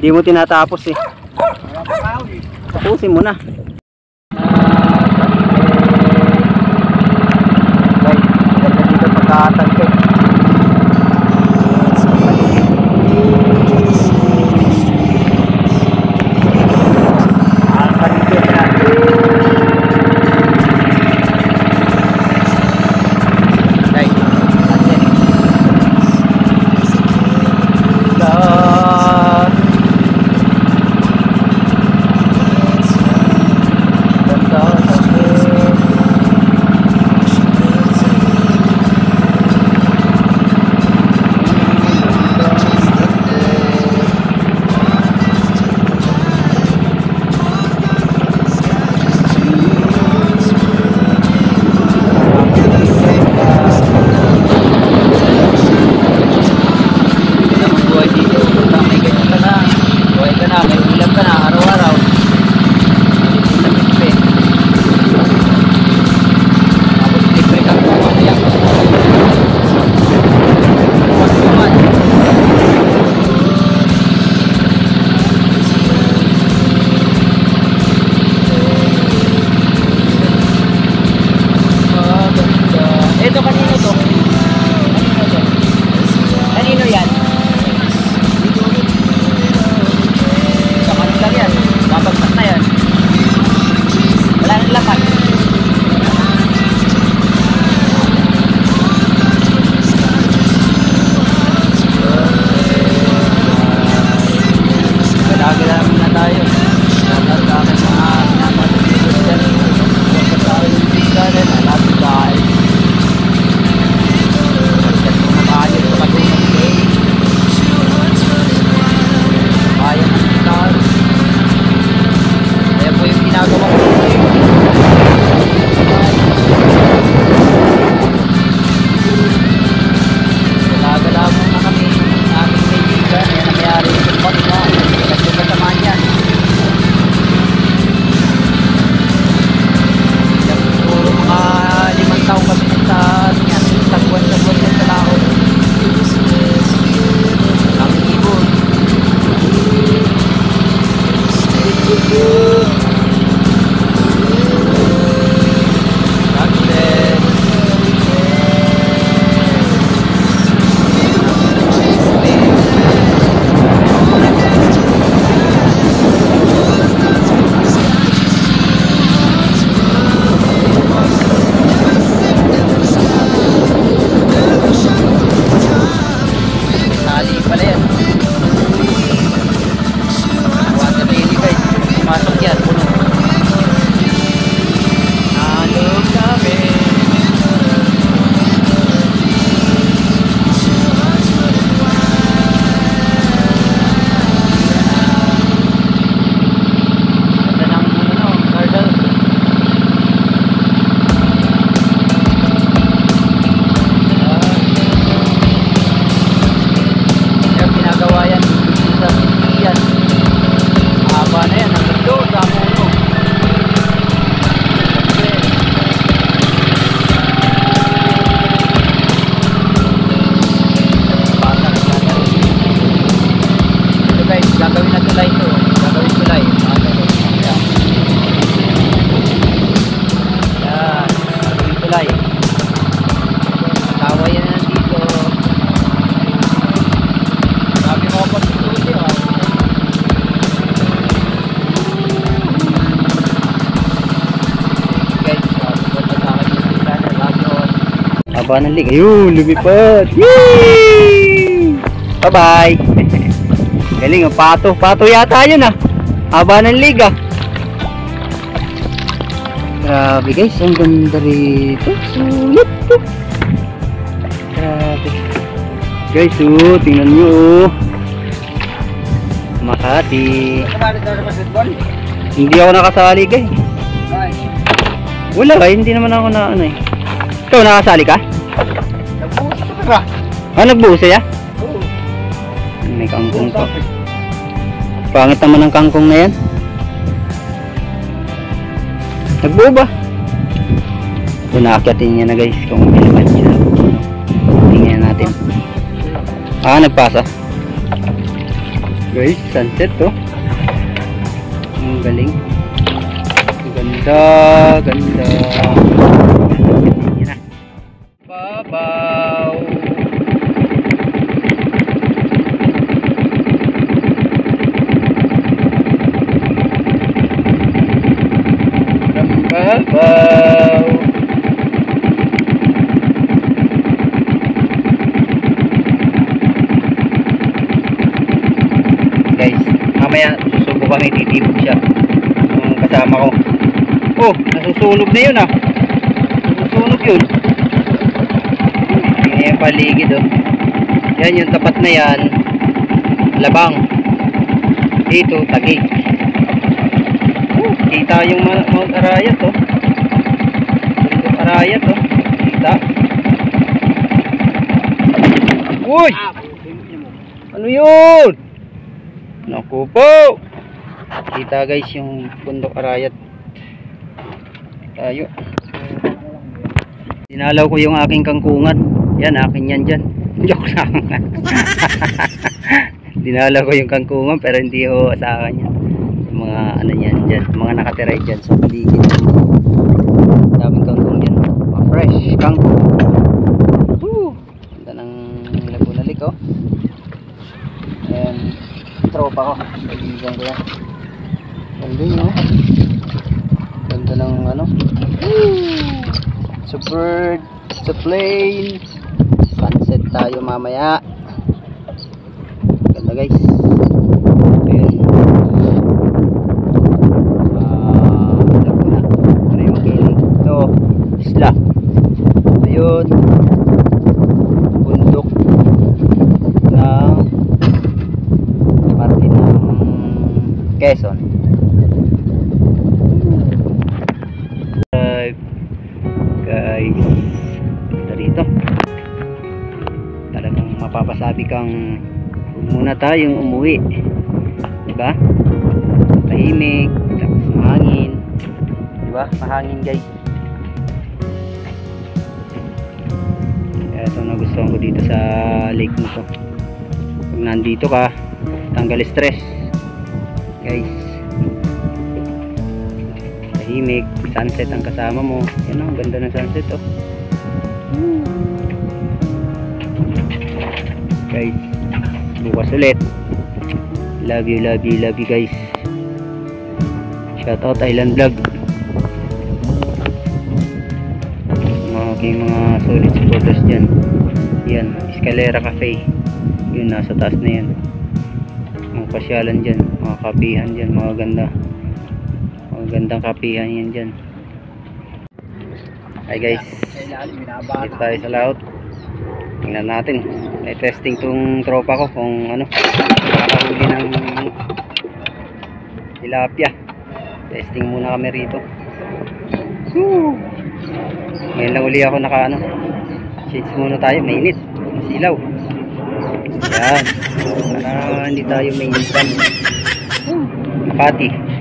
Hindi mo tinatapos eh. Tapusin mo na. Guys, maganda dito pagkatagpit. Haba ng lig. Ayun, lumipad. Yee! Bye-bye. Galing, pato. Pato yata yun ah. Haba ng lig ah. Grabe guys, ang ganda rito. Sulit to. Grabe. Guys, tingnan nyo oh. Makati. Hindi ako nakasali guys. Wala hindi naman ako na ano eh. Ikaw nakasali ka? Nagbuhos ka. Ah, nagbuhos siya? Oo. May kangkong pa. Pangit naman ang kangkong na yan. Nagbuo ba? Ito naakyatin niya na guys kung ilipad siya. Tingnan natin. Ah, nagpasa. Guys, sunset to. Ang galing. Ganda, ganda. Yan na. Babaw. Babaw. Guys, mamaya susubo kami, titibog siya yung kasama ko. Oh, nasusunog na yun ah. Nasusunog yun. Tingnan yung paligid oh. Yan yung tapat na yan, labang. Dito, Taguig. Kita yung Mount Arayat oh. Dito Arayat oh. Kita. Uy! Ano yun? Naku po! Kita guys yung bundok Arayat. Tayo. Dinalaw ko yung aking kangkungan. Yan, akin yan dyan. Joke lang. Dinalaw ko yung kangkungan pero hindi ho sa akin yan. Yung mga ano yan dyan. Mga nakatira dyan sa paligid. Daming kangkung dyan. Mga fresh kangkung. Woo! Ganda ng lagunalik oh. Ayan. Tropa ko. Kaibigan ko yan. Ganda yun oh. Ganda ng ano. Sa bird, sa plane. Sunset tayo mamaya. Ganda guys. Ayan. Laguna. Ano yung kiling? Ito. Isla. Ayun. Bundok ng parte ng Quezon. Guys, dito talagang mapapasabi kang huwag muna tayong umuwi, diba? Tahimik, tapos mahangin, diba? Mahangin guys. Kaya ito nagustuhan ko dito sa lake nito. Pag nandito ka, tanggal stress guys. Tahimik, sunset ang kasama mo. Yan ang ganda ng sunset oh. Guys, bukas ulit. Love you, love you, love you guys. Shout out Island Vlog. Mga aking mga solid supporters dyan. Yan, Escalera Cafe. Yun, nasa taas na yan. Mga pasyalan dyan, mga kapihan dyan, mga ganda. Magandang kapihan yan dyan. Hi guys, dito tayo sa laut. Tingnan natin, may testing tong tropa ko kung ano, nakakahuli ng tilapia. Testing muna kami rito. Ngayon lang uli ako naka ano, shades muna tayo, mainit, masilaw. Yan, para hindi tayo mainitan. Makati.